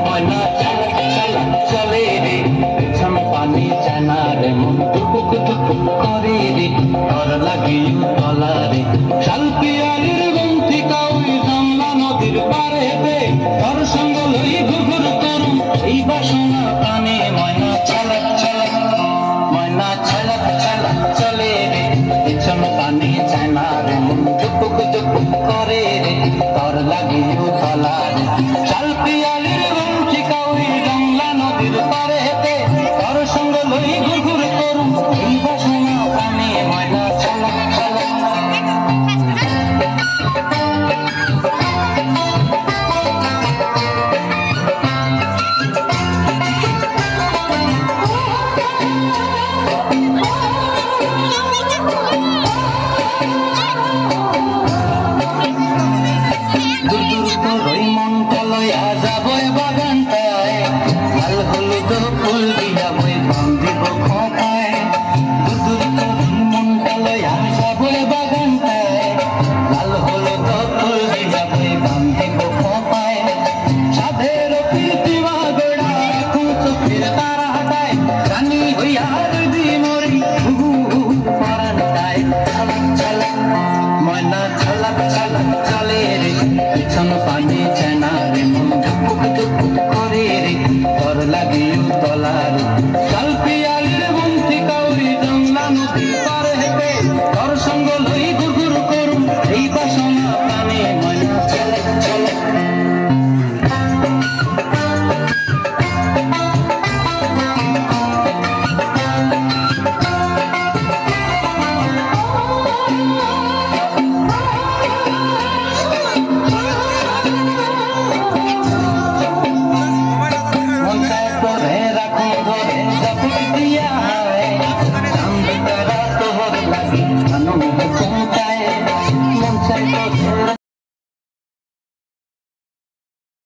ময়না চলে রে পেছন পানি জানা রে মন টুকুক টুকুক করে রে তোর লাগিও তলা রে শালপিয়ালির গন্থি কাউই জামলা নদীর পারে হেঁটে তোর সঙ্গ লই ঘুরঘুর করুম এই বাসনা প্রাণে ময়না চালাক চলে রে পেছন পানি জানা রে মন টুকুক টুকুক করে রে তোর লাগিও তলা রে শালপিয়ালির গন্থি কাউই জামলা নদীর পারে হেঁটে তোর সঙ্গ লই ঘুরঘুর করুম এই বাসনা প্রাণে ময়না চালাক ফুল দিয়া বই বান্ধিব খোঁপায় দুদুর করি মনটা লইয়া যাবো বাগানটায় লাল হলুদ ফুল দিয়া বই বান্ধিব খোঁপায় সাধের প্রীতিমা গোড়া এখন চোখের তারা হাটায় রানী হইয়া যদি মরি পরানটায় চালাক ময়না চালাক চলে রে পিছন পানি চেনা রে মন ধুপুক ধুপুক